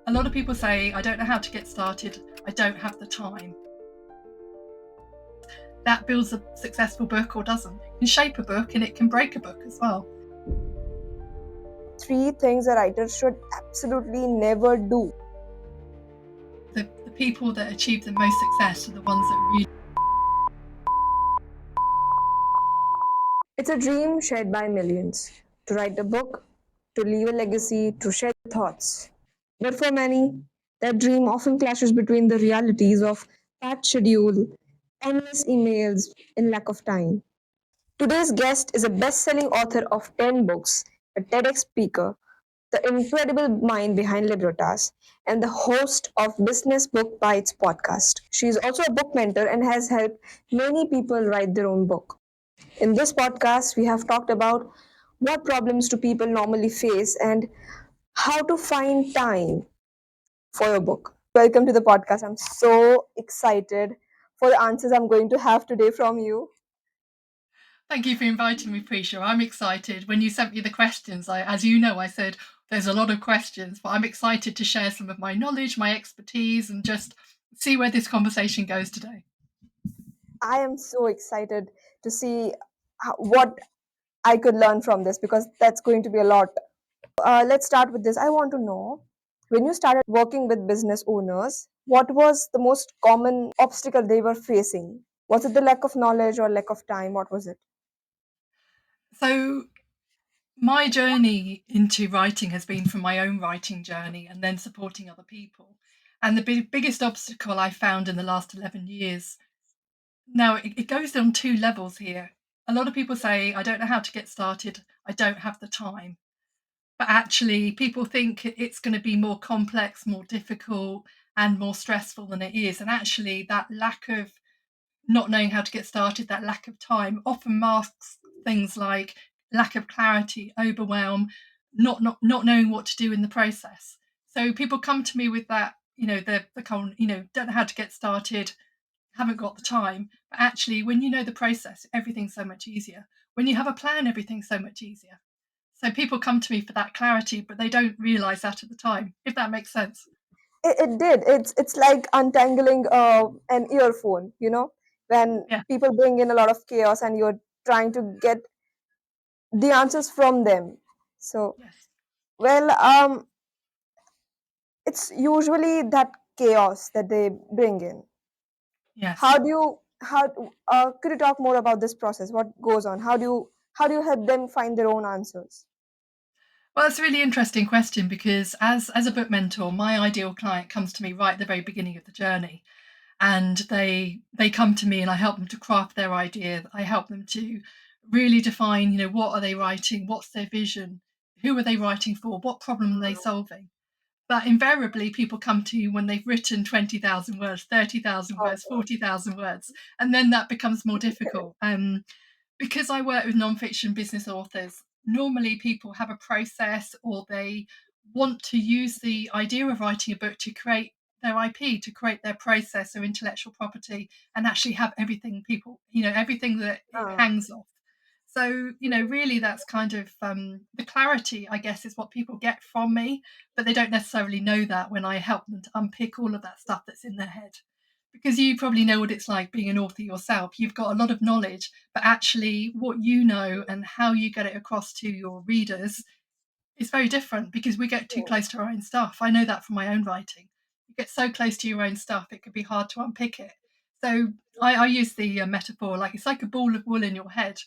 A lot of people say, I don't know how to get started, I don't have the time. That builds a successful book or doesn't. It can shape a book and it can break a book as well. 3 things a writer should absolutely never do. The people that achieve the most success are the ones that really. It's a dream shared by millions. To write a book, to leave a legacy, to share thoughts. But for many, that dream often clashes between the realities of packed schedule, endless emails, and lack of time. Today's guest is a best-selling author of 10 books, a TEDx speaker, the incredible mind behind Librotas, and the host of Business Book Bites podcast. She is also a book mentor and has helped many people write their own book. In this podcast, we have talked about what problems do people normally face and how to find time for your book. Welcome to the podcast. I'm so excited for the answers I'm going to have today from you. Thank you for inviting me, Prisha. I'm excited. When you sent me the questions, as you know, I said there's a lot of questions, but I'm excited to share some of my knowledge, my expertise, and just see where this conversation goes today. I am so excited to see what I could learn from this because that's going to be a lot. Let's start with this. I want to know, when you started working with business owners, what was the most common obstacle they were facing? Was it the lack of knowledge or lack of time? What was it? So, my journey into writing has been from my own writing journey and then supporting other people. And the biggest obstacle I found in the last 11 years, now it goes on 2 levels here. A lot of people say, I don't know how to get started, I don't have the time. But actually, people think it's going to be more complex, more difficult, and more stressful than it is. And actually, that lack of not knowing how to get started, that lack of time, often masks things like lack of clarity, overwhelm, not knowing what to do in the process. So people come to me with that, don't know how to get started, haven't got the time. But actually, when you know the process, everything's so much easier. When you have a plan, everything's so much easier. So people come to me for that clarity, but they don't realize that at the time, if that makes sense. It did. It's like untangling an earphone, when Yeah. people bring in a lot of chaos and you're trying to get the answers from them. So, Yes. well, it's usually that chaos that they bring in. Yes. How could you talk more about this process? What goes on? How do you help them find their own answers? Well, it's a really interesting question because as a book mentor, my ideal client comes to me right at the very beginning of the journey, and they come to me and I help them to craft their idea. I help them to really define, what are they writing, what's their vision, who are they writing for, what problem are they solving. But invariably, people come to you when they've written 20,000 words, 30,000 Oh, words, 40,000 words, and then that becomes more difficult. Because I work with nonfiction business authors, normally people have a process or they want to use the idea of writing a book to create their IP, to create their process or intellectual property, and actually have everything everything that it uh, hangs off. So, really that's kind of the clarity, I guess, is what people get from me, but they don't necessarily know that when I help them to unpick all of that stuff that's in their head. Because you probably know what it's like being an author yourself. You've got a lot of knowledge, but actually, what you know and how you get it across to your readers is very different because we get too close to our own stuff. I know that from my own writing. You get so close to your own stuff, it can be hard to unpick it. So I use the metaphor like it's like a ball of wool in your head,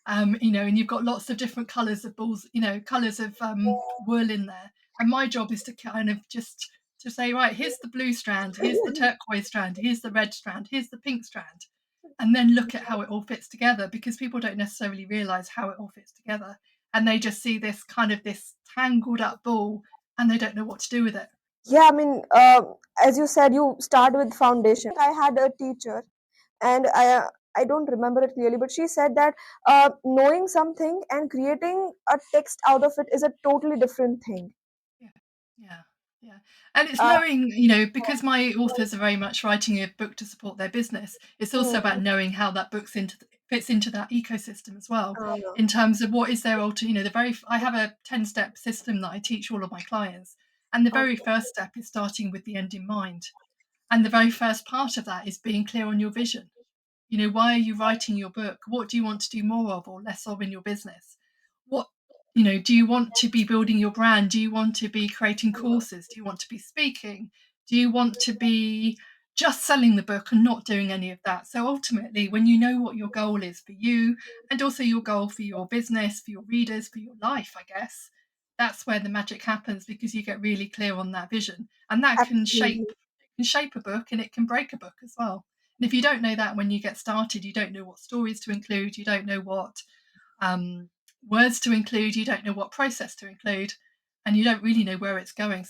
and you've got lots of different colours of balls, colours of wool in there. And my job is to kind of just to say, right, here's the blue strand, here's the turquoise strand, here's the red strand, here's the pink strand, and then look at how it all fits together because people don't necessarily realise how it all fits together. And they just see this kind of this tangled up ball and they don't know what to do with it. yeah, I mean, as you said, you start with foundation. I had a teacher, and I don't remember it clearly, but she said that knowing something and creating a text out of it is a totally different thing. Yeah, yeah, yeah. And it's Uh, knowing, because my authors are very much writing a book to support their business, it's also about mm, knowing how that fits into that ecosystem as well, uh, in terms of what is their I have a 10-step system that I teach all of my clients. And the very Okay. first step is starting with the end in mind. And the very first part of that is being clear on your vision. Why are you writing your book? What do you want to do more of or less of in your business? What, do you want to be building your brand? Do you want to be creating courses? Do you want to be speaking? Do you want to be just selling the book and not doing any of that? So ultimately, when you know what your goal is for you and also your goal for your business, for your readers, for your life, I guess, that's where the magic happens because you get really clear on that vision. And that can shape Absolutely. can shape a book and it can break a book as well. And if you don't know that when you get started, you don't know what stories to include, you don't know what um, words to include, you don't know what process to include, and you don't really know where it's going.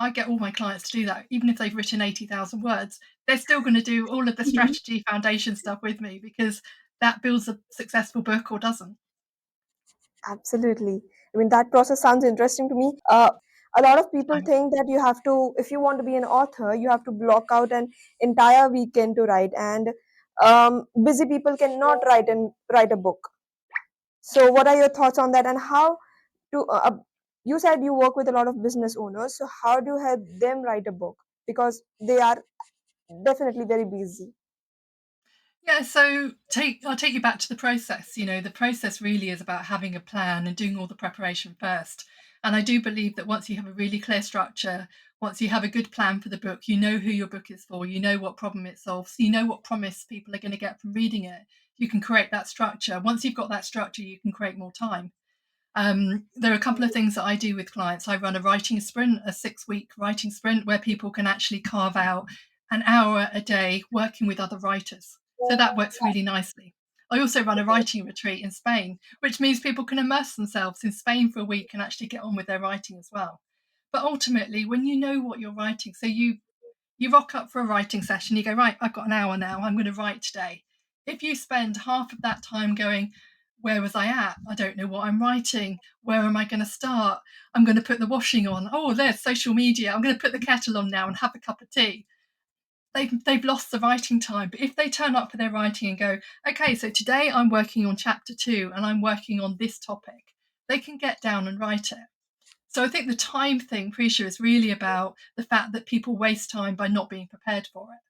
I get all my clients to do that, even if they've written 80,000 words, they're still going to do all of the Mhm. strategy foundation stuff with me because that builds a successful book or doesn't. Absolutely. I mean, that process sounds interesting to me. A lot of people Time. think that you have to, if you want to be an author, you have to block out an entire weekend to write, and busy people cannot write a book. So, what are your thoughts on that, and how to? You said you work with a lot of business owners, so how do you help them write a book because they are definitely very busy? Yeah, so I'll take you back to the process. The process really is about having a plan and doing all the preparation first. And I do believe that once you have a really clear structure, once you have a good plan for the book, you know who your book is for, you know what problem it solves, you know what promise people are going to get from reading it. You can create that structure. Once you've got that structure, you can create more time. There are a couple of things that I do with clients. I run a writing sprint, a 6-week writing sprint, where people can actually carve out an hour a day working with other writers. So that works really nicely. I also run a writing retreat in Spain, which means people can immerse themselves in Spain for a week and actually get on with their writing as well. But ultimately, when you know what you're writing, so you rock up for a writing session, you go, right, I've got an hour now, I'm going to write today. If you spend half of that time going, where was I at? I don't know what I'm writing. Where am I going to start? I'm going to put the washing on. Oh, there's social media. I'm going to put the kettle on now and have a cup of tea. They've lost the writing time. But if they turn up for their writing and go, okay, so today I'm working on chapter 2 and I'm working on this topic, they can get down and write it. So I think the time thing, Prisha, is really about the fact that people waste time by not being prepared for it.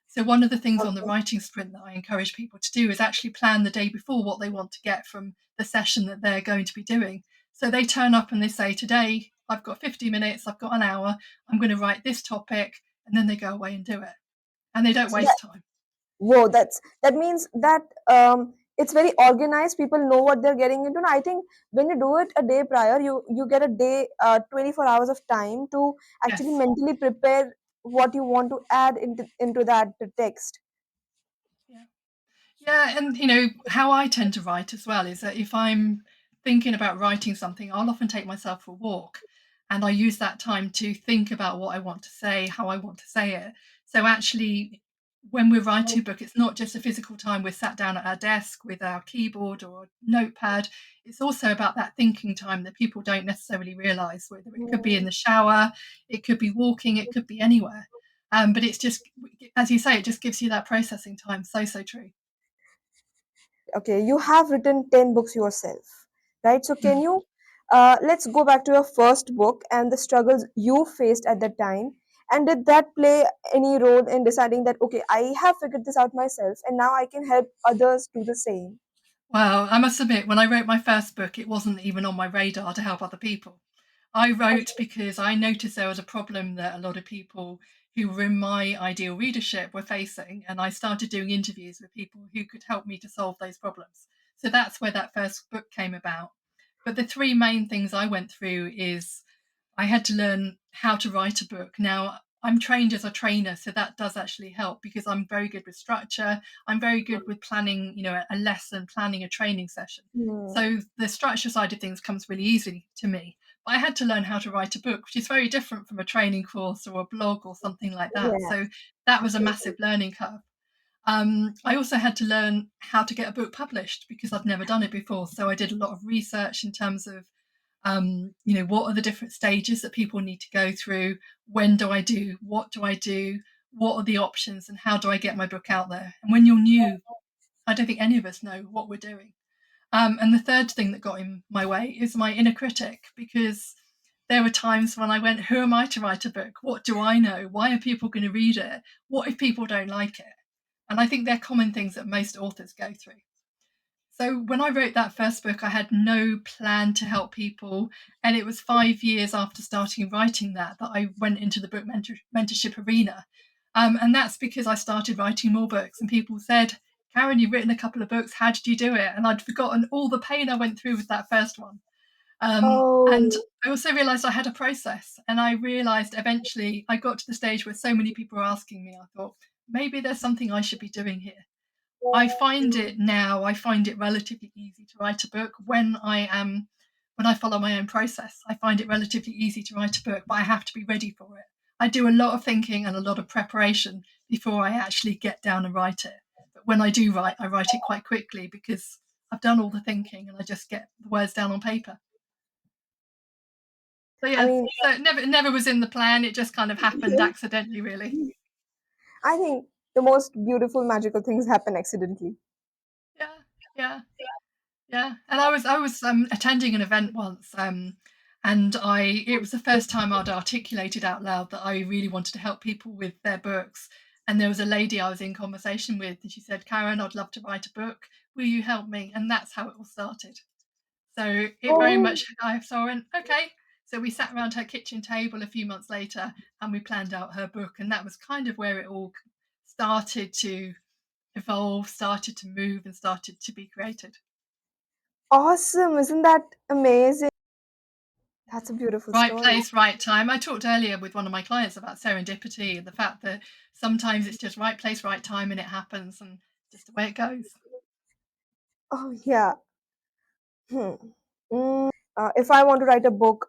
So one of the things on the Okay. writing sprint that I encourage people to do is actually plan the day before what they want to get from the session that they're going to be doing. So they turn up and they say, today I've got 50 minutes, I've got an hour, I'm going to write this topic, and then they go away and do it. And they don't So waste time. whoa, that means that it's very organized. People know what they're getting into. And I think when you do it a day prior, you get a day, 24 hours of time to actually Yes. mentally prepare what you want to add into that text. Yeah. Yeah, and how I tend to write as well is that if I'm thinking about writing something, I'll often take myself for a walk and I use that time to think about what I want to say, how I want to say it. So actually, when we're writing a book, it's not just a physical time we're sat down at our desk with our keyboard or notepad. It's also about that thinking time that people don't necessarily realize, whether it could be in Hmm. the shower, it could be walking, it could be anywhere. But it's just, as you say, it just gives you that processing time. So, so true. Okay, you have written 10 books yourself, right? So can you let's go back to your first book and the struggles you faced at that time. And did that play any role in deciding that, okay, I have figured this out myself and now I can help others do the same? Well, I must admit, when I wrote my first book, it wasn't even on my radar to help other people. I wrote Okay. because I noticed there was a problem that a lot of people who were in my ideal readership were facing, and I started doing interviews with people who could help me to solve those problems. So that's where that first book came about. But the three main things I went through is I had to learn how to write a book. Now, I'm trained as a trainer, so that does actually help because I'm very good with structure. I'm very good with planning, a lesson, planning a training session. Hmm. So the structure side of things comes really easily to me. But I had to learn how to write a book, which is very different from a training course or a blog or something like that. Yes, So that was a absolutely. massive learning curve. I also had to learn how to get a book published because I've never done it before. So I did a lot of research in terms of what are the different stages that people need to go through? When do I do? What do I do? What are the options? And how do I get my book out there? And when you're new, I don't think any of us know what we're doing. And the third thing that got in my way is my inner critic, because there were times when I went, who am I to write a book? What do I know? Why are people going to read it? What if people don't like it? And I think they're common things that most authors go through. So when I wrote that first book, I had no plan to help people. And it was 5 years after starting writing that I went into the book mentorship arena. And that's because I started writing more books, and people said, Karen, you've written a couple of books. How did you do it? And I'd forgotten all the pain I went through with that first one. And Oh, I also realized I had a process. And I realized eventually I got to the stage where so many people were asking me, I thought, maybe there's something I should be doing here. I find it relatively easy to write a book when I follow my own process. I find it relatively easy to write a book, but I have to be ready for it. I do a lot of thinking and a lot of preparation before I actually get down and write it. But when I do write, I write it quite quickly because I've done all the thinking and I just get the words down on paper. So I yeah, mean, so it never was in the plan. It just kind of happened accidentally, really. I think the most beautiful, magical things happen accidentally. Yeah, yeah. Yeah, and I was attending an event once, and I it was the first time I'd articulated out loud that I really wanted to help people with their books. And there was a lady I was in conversation with, and she said, "Karen, I'd love to write a book. Will you help me?" And that's how it all started. So it very Oh, much I saw and okay. So we sat around her kitchen table a few months later, and we planned out her book, and that was kind of where it all started to evolve, started to move, and started to be created. awesome. Isn't that amazing? Yeah. That's a beautiful Right story. place, right time. I talked earlier with one of my clients about serendipity and the fact that sometimes it's just right place, right time, and it happens, and just the way it goes. Oh, yeah. Hmm. If I want to write a book,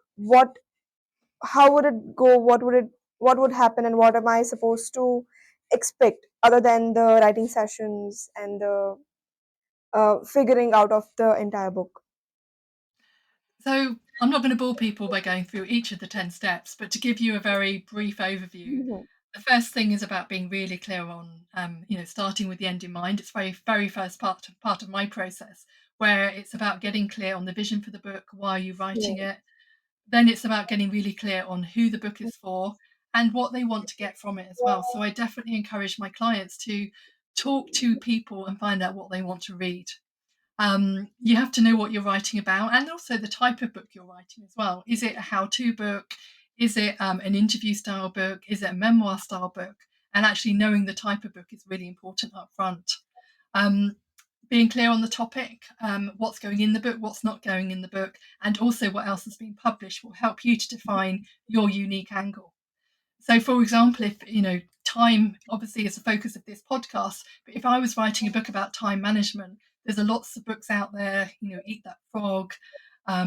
how would it go? What would happen, and what am I supposed to expect other than the writing sessions and the figuring out of the entire book? So I'm not going to bore people by going through each of the 10 steps, but to give you a very brief overview, Mhm. the first thing is about being really clear on, starting with the end in mind. It's very first part of my process, where it's about getting clear on the vision for the book, why are you writing Yeah. it. Then it's about getting really clear on who the book is for and what they want to get from it as well. So I definitely encourage my clients to talk to people and find out what they want to read. You have to know what you're writing about and also the type of book you're writing as well. Is it a how to book? Is it an interview style book? Is it a memoir style book? And actually knowing the type of book is really important up front. Um, being clear on the topic, what's going in the book, what's not going in the book, and also what else has been published will help you to define your unique angle. So, for example, if time obviously is the focus of this podcast, but if I was writing a book about time management, there's a lots of books out there. Eat That Frog,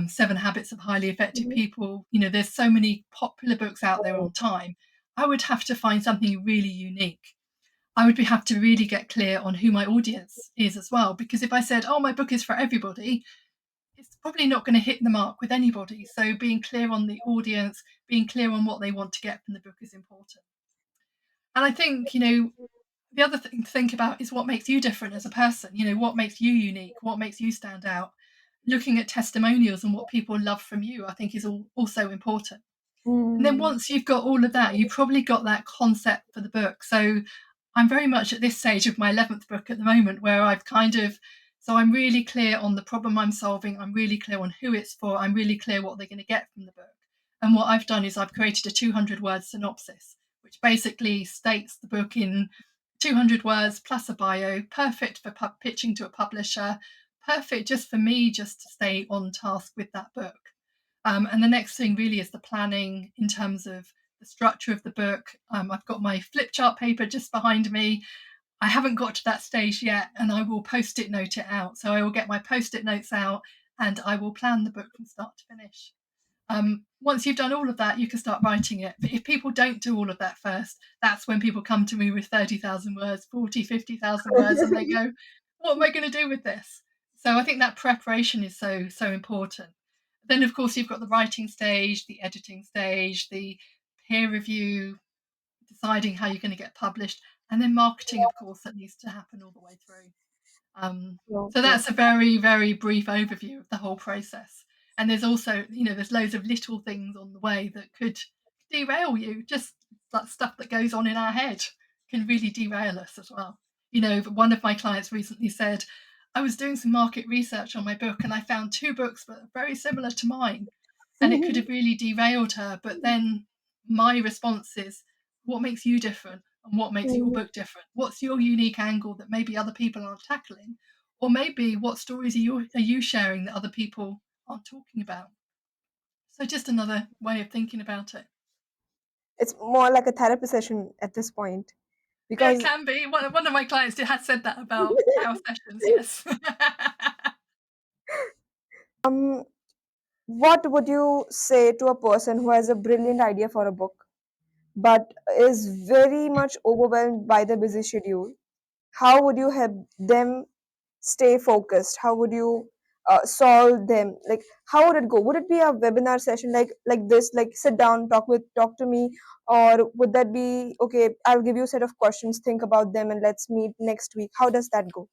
Seven Habits of Highly Effective Mhm. People. There's so many popular books out there on time. I would have to find something really unique. I would have to really get clear on who my audience is as well, because if I said, "Oh, my book is for everybody," it's probably not going to hit the mark with anybody. So being clear on the audience, being clear on what they want to get from the book is important. And I think, the other thing to think about is what makes you different as a person. What makes you unique? What makes you stand out? Looking at testimonials and what people love from you, I think, is also important. And then Mm. once you've got all of that, you've probably got that concept for the book. So I'm very much at this stage of my 11th book at the moment where so I'm really clear on the problem I'm solving. I'm really clear on who it's for. I'm really clear what they're going to get from the book. And what I've done is I've created a 200-word synopsis, which basically states the book in 200 words plus a bio, perfect for pitching to a publisher, perfect just for me just to stay on task with that book. And the next thing really is the planning in terms of the structure of the book. I've got my flip chart paper just behind me. I haven't got to that stage yet, and I will post it note it out. So I will get my post it notes out and I will plan the book from start to finish. Once you've done all of that, you can start writing it. But if people don't do all of that first, that's when people come to me with 30,000 words, 40, 50,000 words, and they go, what am I going to do with this? So I think that preparation is so important. Then, of course, you've got the writing stage, the editing stage, the peer review, deciding how you're going to get published, and then marketing, of course, that needs to happen all the way through. So Okay. that's a very, very brief overview of the whole process. And there's also, there's loads of little things on the way that could derail you. Just that stuff that goes on in our head can really derail us as well. One of my clients recently said, I was doing some market research on my book and I found two books that are very similar to mine. And it could have really derailed her. But then my response is, what makes you different? And what makes your Mhm. book different? What's your unique angle that maybe other people aren't tackling? Or maybe what stories are you sharing that other people aren't talking about? So just another way of thinking about it. It's more like a therapy session at this point Yeah, it because can be. One of my clients has said that about our sessions, yes. um, what would you say to a person who has a brilliant idea for a book but is very much overwhelmed by the busy schedule? How would you help them stay focused? How would you solve them? Like, how would it go? Would it be a webinar session like this, like sit down, talk to me, or would that be okay? I'll give you a set of questions, think about them, and let's meet next week. How does that go?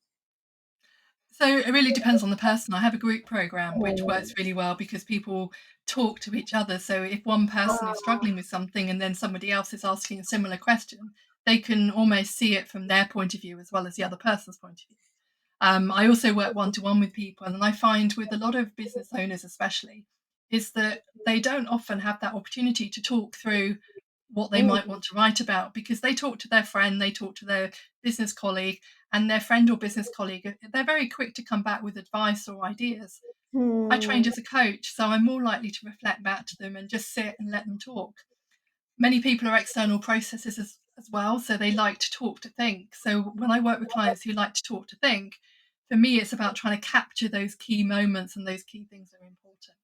So it really depends on the person. I have a group program which Hmm. works really well because people talk to each other. So if one person is Ah. struggling with something and then somebody else is asking a similar question, they can almost see it from their point of view as well as the other person's point of view. I also work one to one with people, and I find with a lot of business owners, especially, is that they don't often have that opportunity to talk through what they might Mm. want to write about because they talk to their friend, they talk to their business colleague, and their friend or business colleague, they're very quick to come back with advice or ideas. I trained Hmm. as a coach, so I'm more likely to reflect back to them and just sit and let them talk. Many people are external processes as well, so they like to talk to think. So when I work with clients who like to talk to think, for me, it's about trying to capture those key moments and those key things that are important.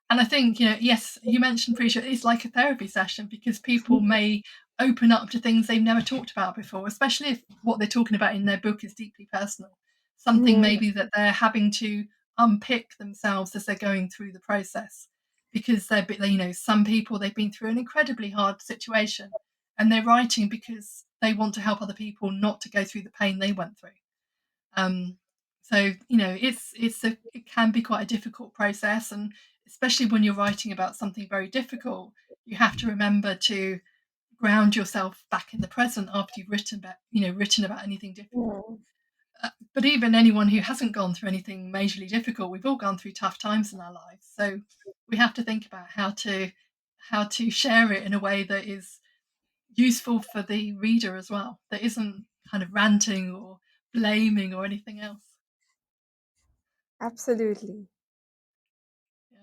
And I think, yes, you mentioned pre-show, it's like a therapy session because people may open up to things they've never talked about before, especially if what they're talking about in their book is deeply personal. Something Hmm. maybe that they're having to unpick themselves as they're going through the process. Because some people they've been through an incredibly hard situation and they're writing because they want to help other people not to go through the pain they went through. Um, so it can be quite a difficult process, and especially when you're writing about something very difficult, you have to remember to ground yourself back in the present after you've written about anything difficult. Hmm. But even anyone who hasn't gone through anything majorly difficult, we've all gone through tough times in our lives. So we have to think about how to share it in a way that is useful for the reader as well, that isn't kind of ranting or blaming or anything else. Absolutely. Yeah.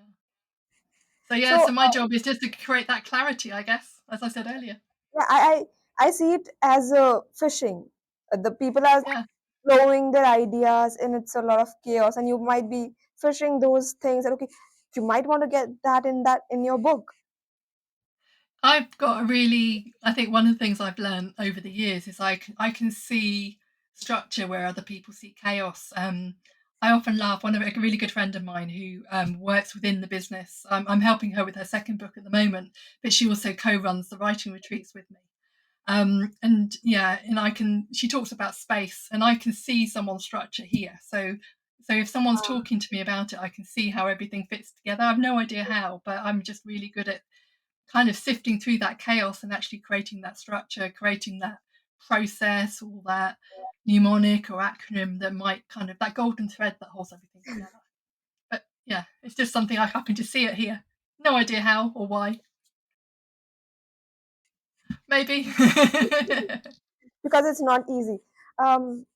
So yeah, So so my job is just to create that clarity, I guess, as I said earlier. yeah, I see it as a fishing. The people are Yeah. flowing their ideas, and it's a lot of chaos. And you might be fishing those things. And okay, you might want to get that in your book. I think one of the things I've learned over the years is I can see structure where other people see chaos. I often laugh. A really good friend of mine who works within the business. I'm helping her with her second book at the moment, but she also co-runs the writing retreats with me. And yeah, and she talks about space, and I can see someone's structure here. So if someone's talking to me about it, I can see how everything fits together. I have no idea how, but I'm just really good at kind of sifting through that chaos and actually creating that structure, creating that process, all that mnemonic or acronym that might kind of that golden thread that holds everything together. But yeah, it's just something I happen to see it here. No idea how or why. Maybe. Because it's not easy. Um,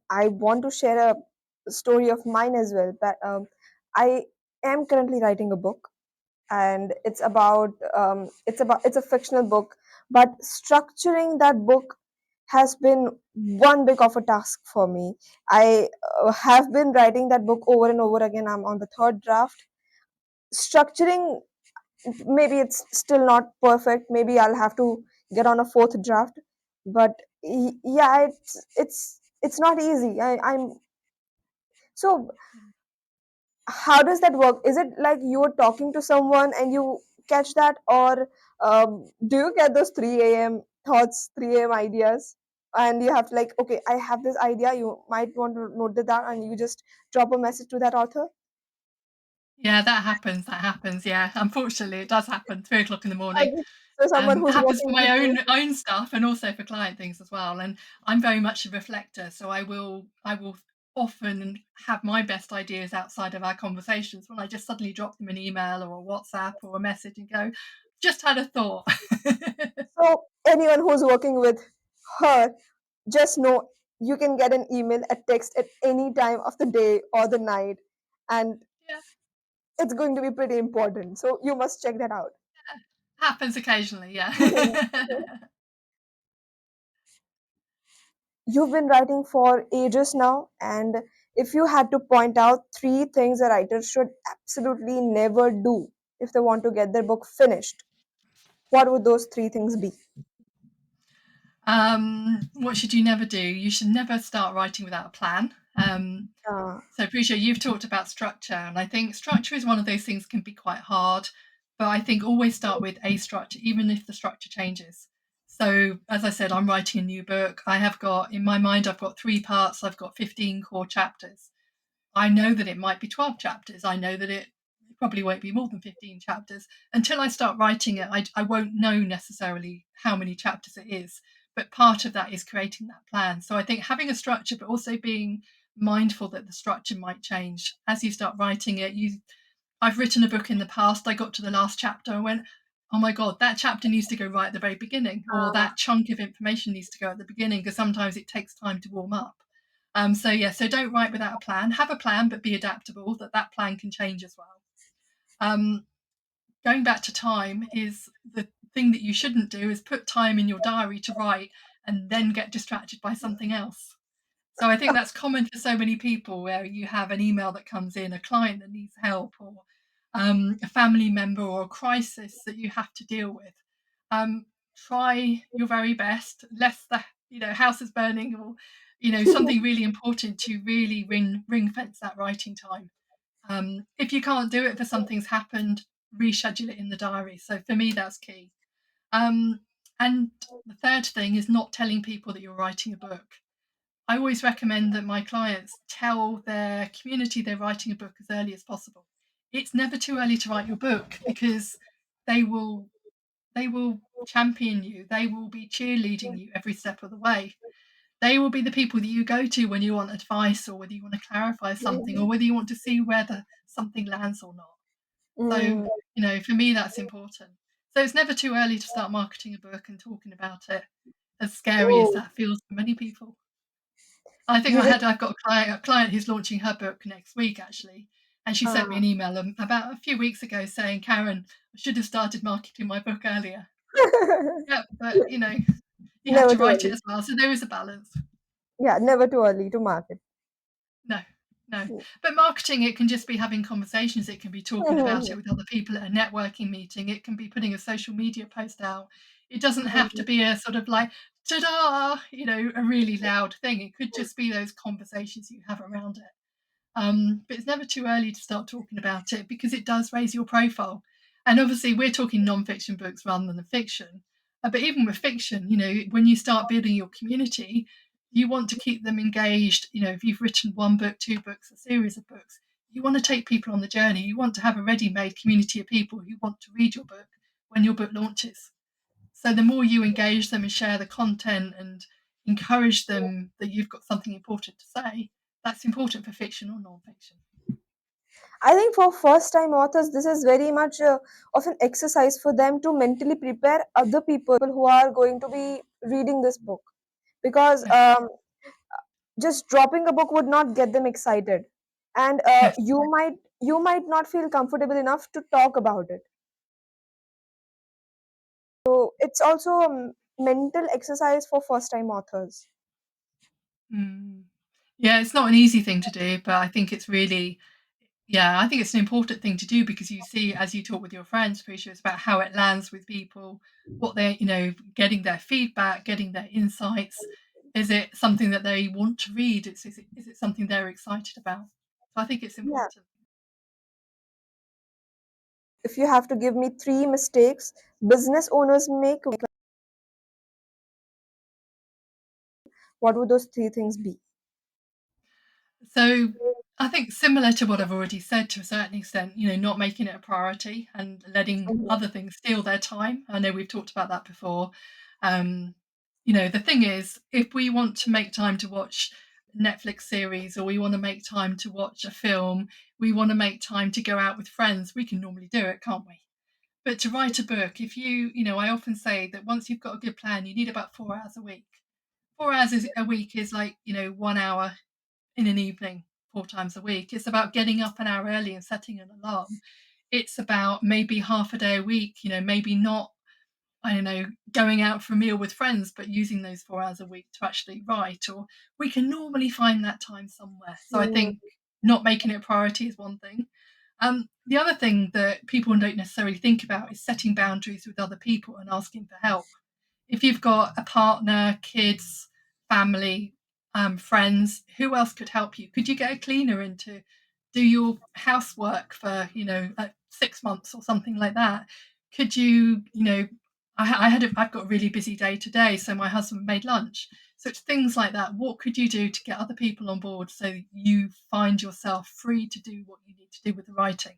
I want to share a story of mine as well. But I am currently writing a book, and it's a fictional book, but structuring that book has been one big of a task for me. I have been writing that book over and over again. I'm on the third draft. Structuring, maybe it's still not perfect, maybe I'll have to get on a fourth draft, but yeah, it's not easy. I'm so how does that work? Is it like you're talking to someone and you catch that, or do you get those 3 a.m. thoughts, 3 a.m. ideas, and you have to like, okay, I have this idea, you might want to note it down, and you just drop a message to that author? Yeah, that happens, that happens, yeah. Unfortunately, it does happen, 3 o'clock in the morning. Okay. So someone It who's happens for working my with you. own stuff and also for client things as well, and I'm very much a reflector, so I will often have my best ideas outside of our conversations when I just suddenly drop them an email or a WhatsApp or a message and go, "Just had a thought." So anyone who's working with her, just know you can get an email, a text at any time of the day or the night, and Yeah, it's going to be pretty important. So you must check that out. happens occasionally, yeah. You've been writing for ages now, and if you had to point out three things a writer should absolutely never do if they want to get their book finished, what would those three things be? What should you never do? You should never start writing without a plan. Uh, So, Prisha, you've talked about structure, and I think structure is one of those things that can be quite hard. But I think always start with a structure, even if the structure changes. So, as I said, I'm writing a new book. I have got in my mind, I've got 3 parts. I've got 15 core chapters. I know that it might be 12 chapters. I know that it probably won't be more than 15 chapters. Until I start writing it, I won't know necessarily how many chapters it is. But part of that is creating that plan. So I think having a structure, but also being mindful that the structure might change as you start writing it. I've written a book in the past. I got to the last chapter and went, oh my God, that chapter needs to go right at the very beginning, or uh, that chunk of information needs to go at the beginning, because sometimes it takes time to warm up. So yeah, so don't write without a plan. Have a plan, but be adaptable. That plan can change as well. Um, Going back to time is the thing that you shouldn't do is put time in your diary to write and then get distracted by something else. So I think that's common for so many people where you have an email that comes in, a client that needs help, or a family member or a crisis that you have to deal with. Try your very best, lest the house is burning or something really important to really ring fence that writing time. If you can't do it for something's happened, reschedule it in the diary. So for me, that's key. Um, and the third thing is not telling people that you're writing a book. I always recommend that my clients tell their community they're writing a book as early as possible. It's never too early to write your book because they will they will champion you. They will be cheerleading you every step of the way. They will be the people that you go to when you want advice or whether you want to clarify something or whether you want to see whether something lands or not. So, mm, for me that's important. So it's never too early to start marketing a book and talking about it, as scary as oh, that feels for many people. I think you just I've got a client who's launching her book next week actually, and she sent me uh, an email about a few weeks ago saying, "Karen, I should have started marketing my book earlier." Yeah, but you have never to too write it early. as well, so there is a balance. Yeah, never too early to market. No, no. But marketing, it can just be having conversations. It can be talking about it with other people at a networking meeting. It can be putting a social media post out. It doesn't have to be a sort of like, ta-da, a really loud thing. It could just be those conversations you have around it. But it's never too early to start talking about it because it does raise your profile. And obviously, we're talking non-fiction books rather than the fiction. But even with fiction, when you start building your community, you want to keep them engaged. If you've written one book, two books, a series of books, you want to take people on the journey. You want to have a ready-made community of people who want to read your book when your book launches. So the more you engage them and share the content and encourage them that you've got something important to say, that's important for fiction or non-fiction. I think for first time authors, this is very much of an exercise for them to mentally prepare other people who are going to be reading this book. Because Yeah. just dropping a book would not get them excited. And Yes. you might not feel comfortable enough to talk about it. So it's also a mental exercise for first time authors. Mm. Yeah, it's not an easy thing to do, but I think it's really, yeah, I think it's an important thing to do because you see, as you talk with your friends, Prisha, it's about how it lands with people, what they're, getting their feedback, getting their insights. Is it something that they want to read? Is it something they're excited about? So I think it's Yeah. important. If you have to give me three mistakes business owners make, what would those three things be? So I think similar to what I've already said to a certain extent, not making it a priority and letting Mhm. other things steal their time. I know we've talked about that before. Um, the thing is, if we want to make time to watch Netflix series, or we want to make time to watch a film, we want to make time to go out with friends, we can normally do it, can't we? But to write a book, if I often say that once you've got a good plan, you need about 4 hours a week. 4 hours a week is like, 1 hour in an evening 4 times a week. It's about getting up an hour early and setting an alarm. It's about maybe half a day a week, maybe not, I don't know, going out for a meal with friends, but using those 4 hours a week to actually write. Or we can normally find that time somewhere. So I Mm. think not making it a priority is one thing. The other thing that people don't necessarily think about is setting boundaries with other people and asking for help. If you've got a partner, kids, family, friends, who else could help you? Could you get a cleaner in to do your housework for 6 months or something like that? Could I've got a really busy day today, so my husband made lunch. So it's things like that. What could you do to get other people on board so you find yourself free to do what you need to do with the writing?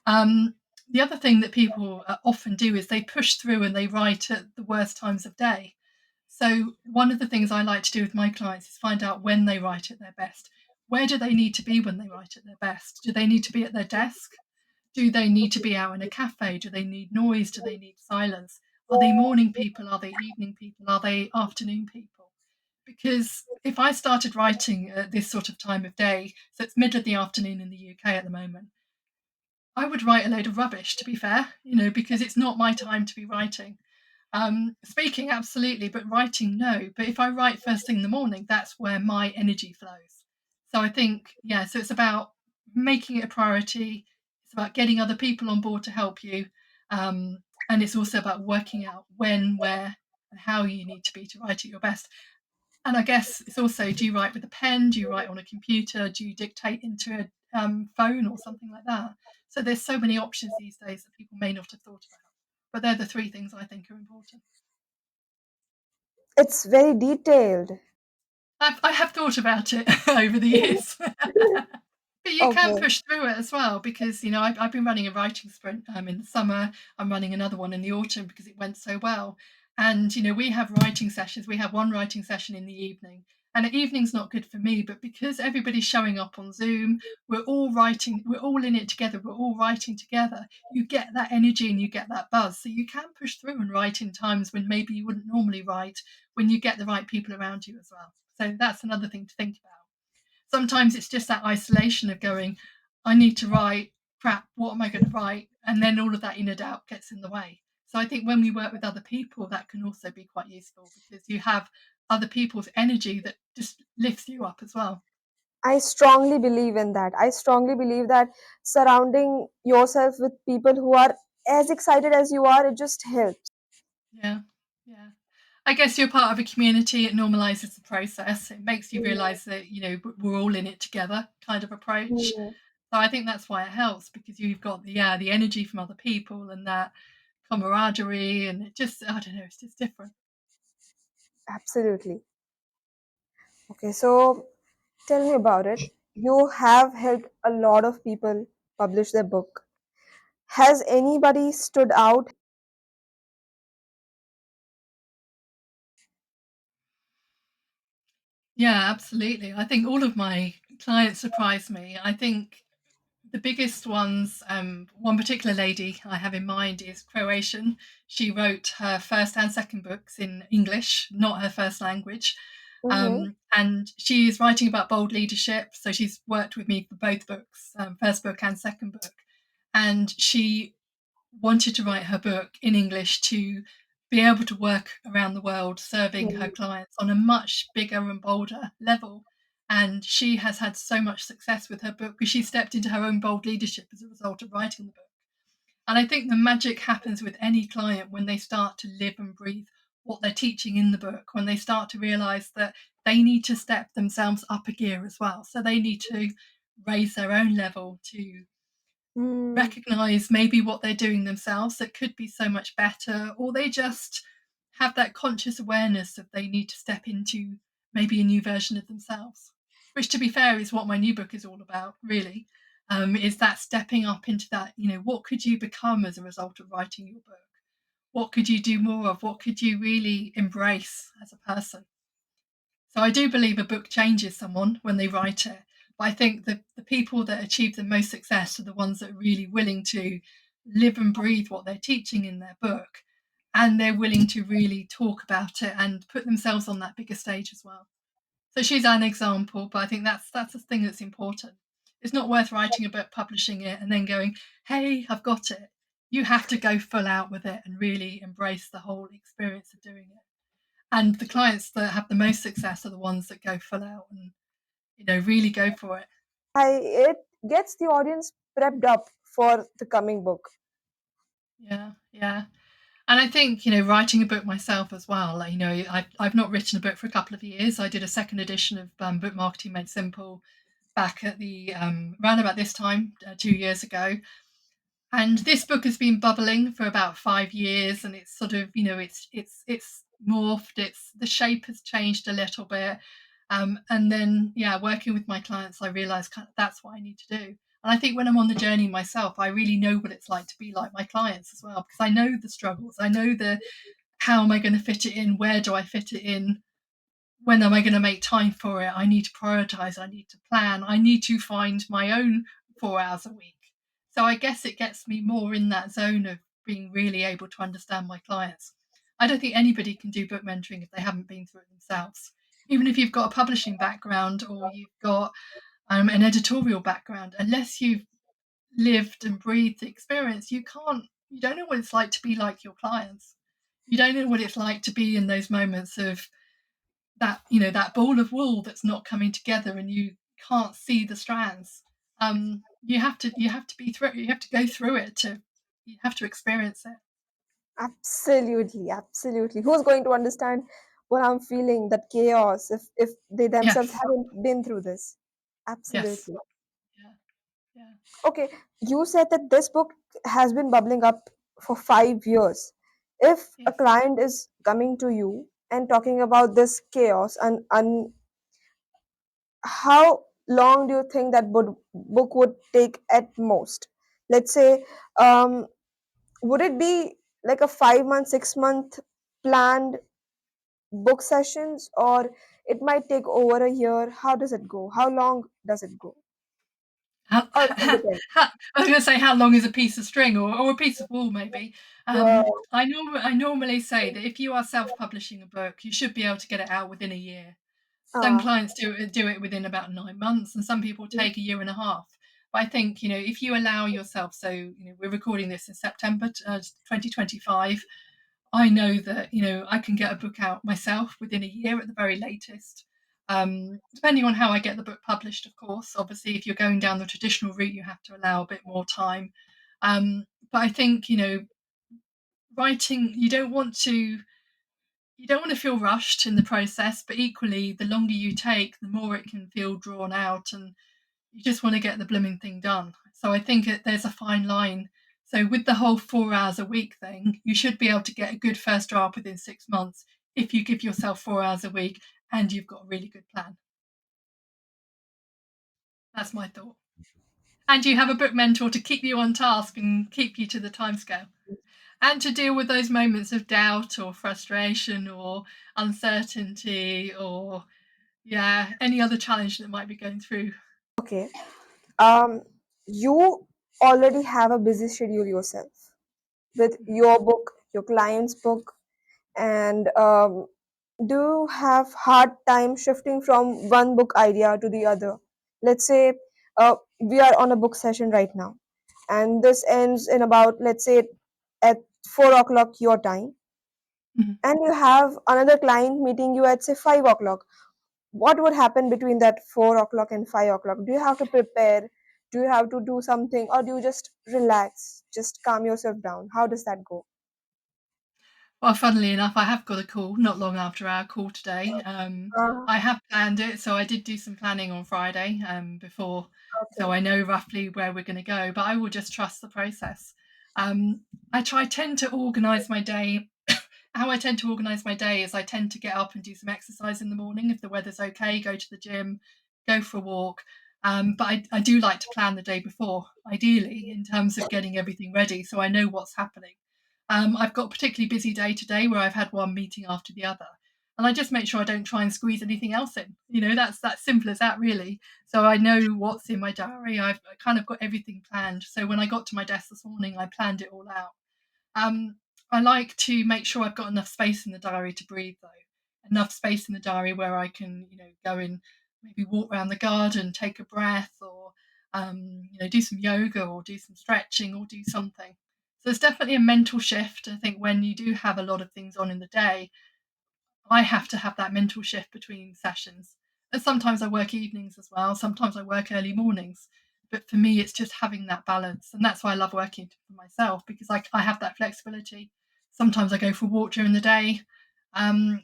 Um, the other thing that people often do is they push through and they write at the worst times of day. So, one of the things I like to do with my clients is find out when they write at their best. Where do they need to be when they write at their best? Do they need to be at their desk? Do they need to be out in a cafe? Do they need noise? Do they need silence? Are they morning people? Are they evening people? Are they afternoon people? Because if I started writing at this sort of time of day, so it's middle of the afternoon in the UK at the moment, I would write a load of rubbish, to be fair, because it's not my time to be writing. Speaking, absolutely, but writing, no. But if I write first thing in the morning, that's where my energy flows. So I think, yeah, so it's about making it a priority. It's about getting other people on board to help you. And it's also about working out when, where, and how you need to be to write at your best. And I guess it's also, do you write with a pen? Do you write on a computer? Do you dictate into a phone or something like that? So there's so many options these days that people may not have thought about. But they're the three things I think are important. It's very detailed. I have thought about it over the years. But you can Okay. push through it as well because, I've been running a writing sprint in the summer. I'm running another one in the autumn because it went so well. And, we have writing sessions. We have one writing session in the evening. And the evening's not good for me, but because everybody's showing up on Zoom, we're all in it together, we're all writing together. You get that energy and you get that buzz. So you can push through and write in times when maybe you wouldn't normally write when you get the right people around you as well. So that's another thing to think about. Sometimes it's just that isolation of going, I need to write, crap, what am I going to write? And then all of that inner doubt gets in the way. So I think when we work with other people, that can also be quite useful because you have other people's energy that just lifts you up as well. I strongly believe in that. I strongly believe that surrounding yourself with people who are as excited as you are, it just helps. Yeah. Yeah. I guess you're part of a community. It normalizes the process. It makes you Mm. realize that, we're all in it together kind of approach. Mm. So I think that's why it helps because you've got the energy from other people and that camaraderie, and it just, I don't know, it's just different. Absolutely. Okay, so tell me about it. You have helped a lot of people publish their book. Has anybody stood out? Yeah, absolutely. I think all of my clients surprise me. I think the biggest ones, one particular lady I have in mind is Croatian. She wrote her first and second books in English, not her first language. Mm-hmm. And she is writing about bold leadership. So she's worked with me for both books, first book and second book. And she wanted to write her book in English to be able to work around the world serving her clients on a much bigger and bolder level. And she has had so much success with her book because she stepped into her own bold leadership as a result of writing the book. And I think the magic happens with any client when they start to live and breathe what they're teaching in the book, when they start to realize that they need to step themselves up a gear as well. So they need to raise their own level to Mm, recognize maybe what they're doing themselves that could be so much better, or they just have that conscious awareness that they need to step into maybe a new version of themselves. which, to be fair, is what my new book is all about, really. Is that stepping up into that, what could you become as a result of writing your book? What could you do more of? What could you really embrace as a person? So I do believe a book changes someone when they write it. But I think the people that achieve the most success are the ones that are really willing to live and breathe what they're teaching in their book. And they're willing to really talk about it and put themselves on that bigger stage as well. So she's an example, but I think that's the thing that's important. It's not worth writing a book, publishing it, and then going, "Hey, I've got it." You have to go full out with it and really embrace the whole experience of doing it. And the clients that have the most success are the ones that go full out and really go for it. It gets the audience prepped up for the coming book. Yeah, yeah. And I think writing a book myself as well. Like, I've not written a book for a couple of years. I did a second edition of Book Marketing Made Simple back at the around about this time 2 years ago. And this book has been bubbling for about 5 years, and it's sort of it's morphed. It's the shape has changed a little bit, and then yeah, working with my clients, I realised kind of that's what I need to do. And I think when I'm on the journey myself, I really know what it's like to be like my clients as well, because I know the struggles. I know the how am I going to fit it in? Where do I fit it in? When am I going to make time for it? I need to prioritize. I need to plan. I need to find my own 4 hours a week. So I guess it gets me more in that zone of being really able to understand my clients. I don't think anybody can do book mentoring if they haven't been through it themselves. Even if you've got a publishing background or you've got an editorial background, unless you've lived and breathed the experience, you don't know what it's like to be like your clients. You don't know what it's like to be in those moments of that ball of wool that's not coming together and you can't see the strands. You have to be through you have to go through it to you have to experience it. Absolutely, absolutely. Who's going to understand what I'm feeling, that chaos, if they themselves Yes. haven't been through this? Yes. Absolutely. Yeah. Yeah. Okay, you said that this book has been bubbling up for 5 years. If a Yes. client is coming to you and talking about this chaos, and how long do you think that book would take at most? Let's say, um, would it be like a 5 month, 6 month planned book sessions, or it might take over a year? How does it go? How long does it go? How, Or it can depend. I was going to say how long is a piece of string or a piece of wool maybe. Uh, I normally say that if you are self-publishing a book, you should be able to get it out within a year. Some uh, clients do it within about 9 months, and some people take a year and a half. But I think if you allow yourself, so we're recording this in September 2025. I know that I can get a book out myself within a year at the very latest. Depending on how I get the book published, of course. Obviously, if you're going down the traditional route, you have to allow a bit more time. But I think writing you don't want to feel rushed in the process, but equally, the longer you take, the more it can feel drawn out, and you just want to get the blooming thing done. So I think there's a fine line. So with the whole 4 hours a week thing, you should be able to get a good first draft within 6 months if you give yourself 4 hours a week and you've got a really good plan. That's my thought. And you have a book mentor to keep you on task and keep you to the timescale. And to deal with those moments of doubt or frustration or uncertainty or yeah, any other challenge that might be going through. okay. Um, you already have a busy schedule yourself with Mhm. your book, your client's book, and do you have hard time shifting from one book idea to the other? Let's say we are on a book session right now, and this ends in about, let's say, at 4 o'clock your time, Mhm. and you have another client meeting you at, say, 5 o'clock. What would happen between that 4 o'clock and 5 o'clock? Do you have to prepare? Do you have to do something, or do you just relax, just calm yourself down? How does that go? Well, funnily enough, I have got a call not long after our call today. Uh, I have planned it, so I did do some planning on Friday before, so okay. I know roughly where we're going to go. But I will just trust the process. Um, tend to organise my day. How I tend to organise my day is I tend to get up and do some exercise in the morning if the weather's okay. Go to the gym, go for a walk. But I do like to plan the day before, ideally, in terms of getting everything ready so I know what's happening. I've got a particularly busy day today where I've had one meeting after the other. And I just make sure I don't try and squeeze anything else in. That's simple as that, really. So I know what's in my diary. I've kind of got everything planned. So when I got to my desk this morning, I planned it all out. Um, I like to make sure I've got enough space in the diary to breathe, though. Enough space in the diary where I can, go and maybe walk around the garden, take a breath, or do some yoga, or do some stretching, or do something. So it's definitely a mental shift. I think when you do have a lot of things on in the day, I have to have that mental shift between sessions. And sometimes I work evenings as well. Sometimes I work early mornings. But for me, it's just having that balance. And that's why I love working for myself, because I have that flexibility. Sometimes I go for a walk during the day.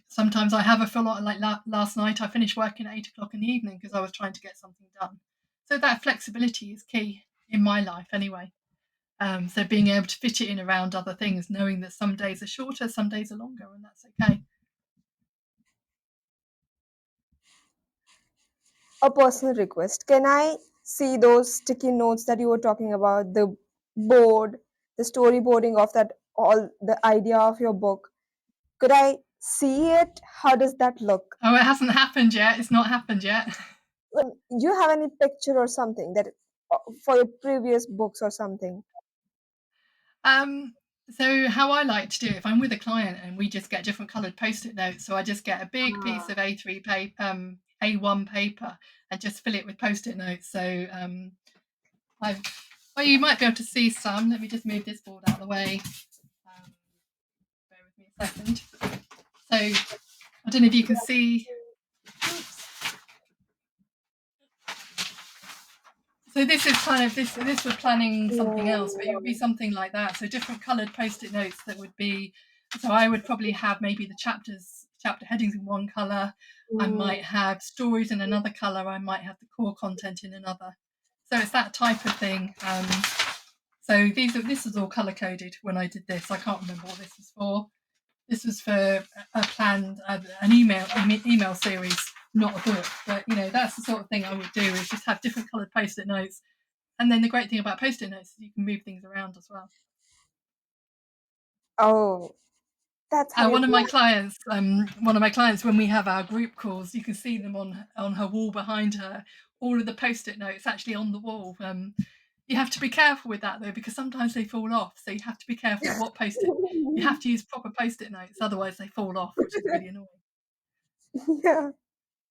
Sometimes I have a full on, like last night, I finished working at 8 o'clock in the evening because I was trying to get something done. So that flexibility is key in my life anyway. So being able to fit it in around other things, knowing that some days are shorter, some days are longer, and that's okay. A personal request. Can I see those sticky notes that you were talking about? The board, the storyboarding of that, all the idea of your book. Could I see it? How does that look? Oh, it hasn't happened yet. It's not happened yet. When you have any picture or something that for your previous books or something? Um, so how I like to do it, if I'm with a client and we just get different coloured post-it notes, so I just get a big piece Ah. of A3 paper, A1 paper, and just fill it with post-it notes. So I've, well, you might be able to see some. Let me just move this board out of the way. Um, bear with me a second. So I don't know if you can see. Oops. So this is kind of this was planning something else, but it would be something like that. So different coloured post-it notes that would be. So I would probably have maybe the chapter headings in one colour. I Mm. might have stories in another colour. I might have the core content in another. So it's that type of thing. So this is all colour coded when I did this. I can't remember what this was for. This was for a planned an email series, not a book. But that's the sort of thing I would do, is just have different coloured post-it notes. And then the great thing about post-it notes is you can move things around as well. Oh, that's how you One of do my it. clients, when we have our group calls, you can see them on her wall behind her. All of the post-it notes actually on the wall. You have to be careful with that though, because sometimes they fall off. So you have to be careful what post-it. You have to use proper post-it notes, otherwise they fall off, which is really annoying. Yeah.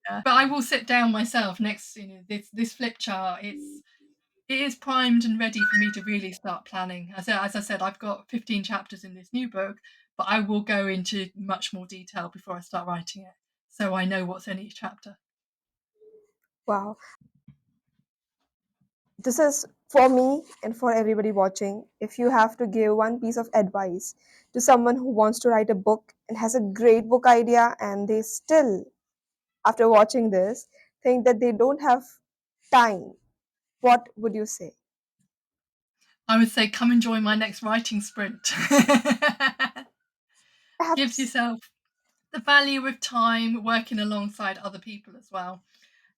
Yeah. But I will sit down myself next. This flip chart. It is primed and ready for me to really start planning. As I said, I've got 15 chapters in this new book, but I will go into much more detail before I start writing it, so I know what's in each chapter. Wow. This is for me and for everybody watching. If you have to give one piece of advice to someone who wants to write a book and has a great book idea, and they still, after watching this, think that they don't have time, what would you say? I would say, come and join my next writing sprint. Gives Perhaps. yourself the value of time working alongside other people as well.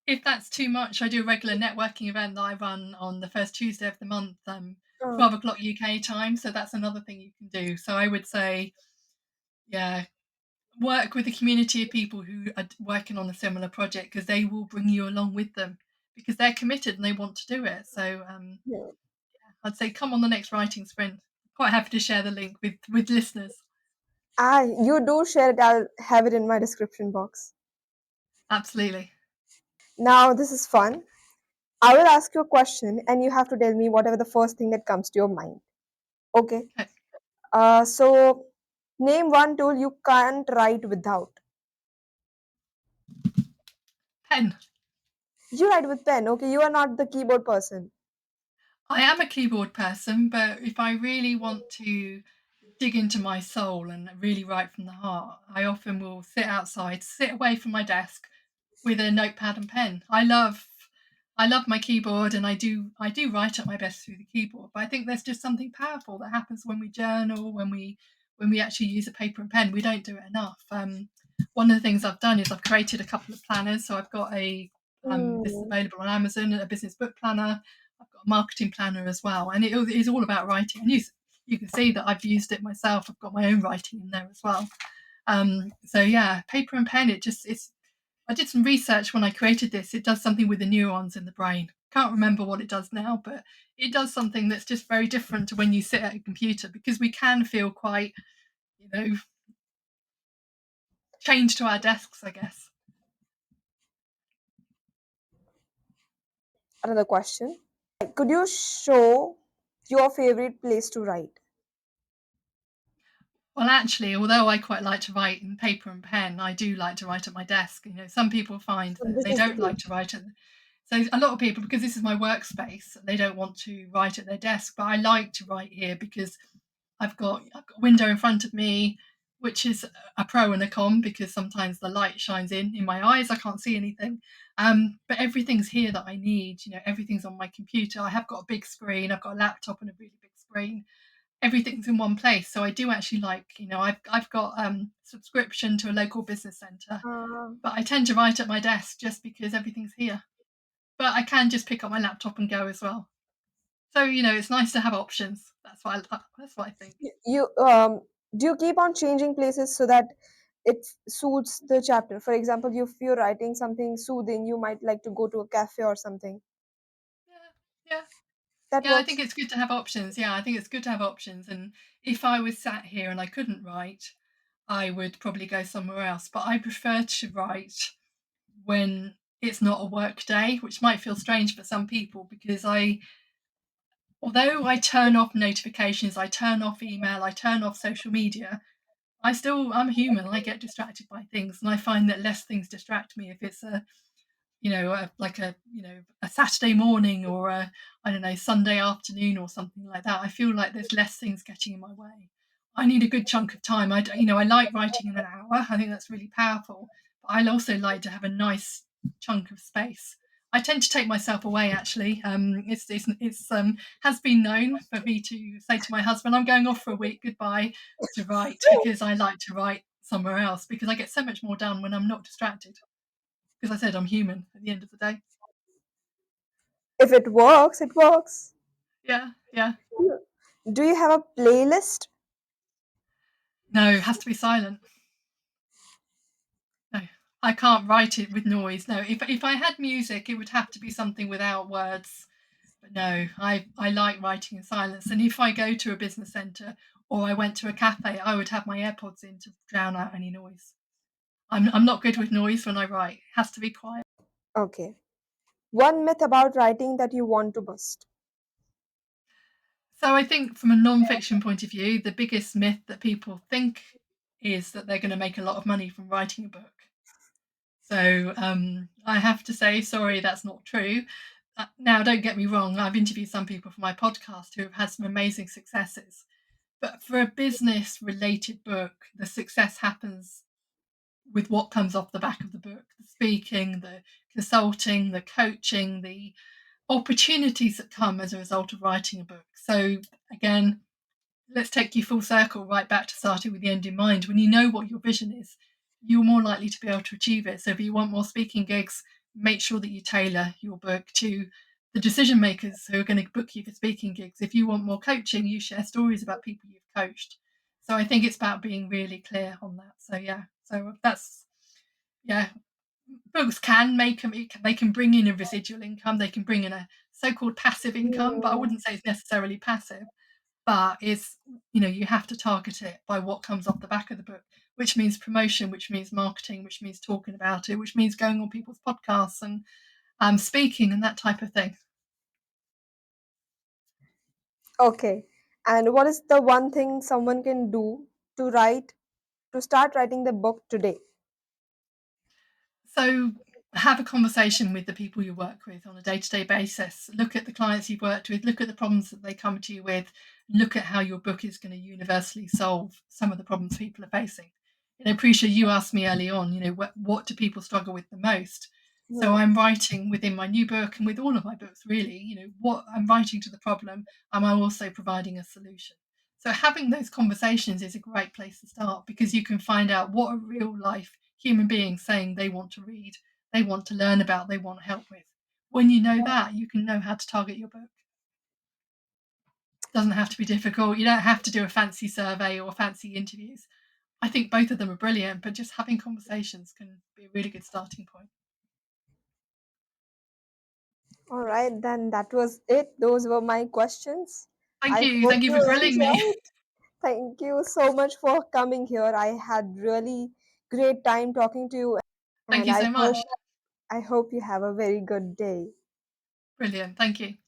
If that's too much, I do a regular networking event that I run on the first Tuesday of the month, uh, 12 o'clock UK time. So that's another thing you can do. So I would say, yeah, work with a community of people who are working on a similar project, because they will bring you along with them because they're committed and they want to do it. So hmm. I'd say come on the next writing sprint. Quite happy to share the link with listeners. You do share it. I'll have it in my description box. Absolutely. Now, this is fun. I will ask you a question, and you have to tell me whatever the first thing that comes to your mind. Okay. Okay. So, name one tool you can't write without. Pen. You write with pen. Okay, you are not the keyboard person. I am a keyboard person, but if I really want to dig into my soul and really write from the heart, I often will sit outside, sit away from my desk with a notepad and pen. I love my keyboard, and I do write at my best through the keyboard. But I think there's just something powerful that happens when we journal, when we actually use a paper and pen. We don't do it enough. One of the things I've done is I've created a couple of planners. So I've got This is Hmm. available on Amazon, a business book planner. I've got a marketing planner as well, and it is all about writing. And you can see that I've used it myself. I've got my own writing in there as well. So yeah, paper and pen. It's. I did some research when I created this. It does something with the neurons in the brain. Can't remember what it does now, but it does something that's just very different to when you sit at a computer, because we can feel quite, you know, chained to our desks, I guess. Another question. Could you show your favorite place to write? Well, actually, although I quite like to write in paper and pen, I do like to write at my desk. Some people find So that this they is the don't like place. to write at. So a lot of people, because this is my workspace, they don't want to write at their desk. But I like to write here because I've got a window in front of me, which is a pro and a con, because sometimes the light shines in my eyes. I can't see anything. But everything's here that I need. Everything's on my computer. I have got a big screen. I've got a laptop and a really big screen. Everything's in one place. So I do actually like, I've got subscription to a local business centre, Uh, but I tend to write at my desk just because everything's here. But I can just pick up my laptop and go as well. So it's nice to have options. That's what I think. you do you keep on changing places so that it suits the chapter? For example, if you're writing something soothing, you might like to go to a cafe or something. Yeah, yeah. That Yeah, I think works. it's good to have options. Yeah, I think it's good to have options. And if I was sat here and I couldn't write, I would probably go somewhere else. But I prefer to write when it's not a work day, which might feel strange for some people, because although I turn off notifications, I turn off email, I turn off social media, I'm human. I get distracted by things, and I find that less things distract me if it's a Saturday morning, or a, I don't know, Sunday afternoon or something like that. I feel like there's less things getting in my way. I need a good chunk of time. I like writing in an hour. I think that's really powerful. But I also like to have a nice chunk of space. I tend to take myself away. Actually, it's has been known for me to say to my husband, "I'm going off for a week. Goodbye," to write, because I like to write somewhere else, because I get so much more done when I'm not distracted, because I said I'm human at the end of the day. If it works, it works. Yeah, yeah. Do you have a playlist? No, it has to be silent. No, I can't write it with noise. No, if I had music, it would have to be something without words. But no, I like writing in silence. And if I go to a business centre or I went to a cafe, I would have my AirPods in to drown out any noise. I'm not good with noise when I write. It has to be quiet. Okay. One myth about writing that you want to bust. So I think from a non-fiction point of view, the biggest myth that people think is that they're going to make a lot of money from writing a book. So I have to say, sorry, that's not true. Now, don't get me wrong, I've interviewed some people for my podcast who have had some amazing successes. But for a business related book, the success happens with what comes off the back of the book: the speaking, the consulting, the coaching, the opportunities that come as a result of writing a book. So, again, let's take you full circle right back to starting with the end in mind. When you know what your vision is, you're more likely to be able to achieve it. So if you want more speaking gigs, make sure that you tailor your book to the decision makers who are going to book you for speaking gigs. If you want more coaching, you share stories about people you've coached. So I think it's about being really clear on that. So yeah, so that's, yeah, books can make them, they can bring in a residual income, they can bring in a so-called passive income, but I Hmm. wouldn't say it's necessarily passive. But you have to target it by what comes off the back of the book, which means promotion, which means marketing, which means talking about it, which means going on people's podcasts and speaking and that type of thing. Okay. And what is the one thing someone can do to write, to start writing the book today? So have a conversation with the people you work with on a day-to-day basis. Look at the clients you've worked with, look at the problems that they come to you with, look at how your book is going to universally solve some of the problems people are facing. Prisha, you asked me early on, what do people struggle with the most? So Hmm. I'm writing within my new book, and with all of my books really, what I'm writing to the problem, am I also providing a solution? So having those conversations is a great place to start, because you can find out what a real life human beings saying they want to read, they want to learn about, they want help with. When you know that, you can know how to target your book. It doesn't have to be difficult. You don't have to do a fancy survey or fancy interviews. I think both of them are brilliant, but just having conversations can be a really good starting point. All right, then that was it. Those were my questions. Thank I you. hope Thank you you for grilling me. enjoyed. Thank you so much for coming here. I had really great time talking to you, Thank and you so much. I hope you have a very good day. Brilliant. Thank you.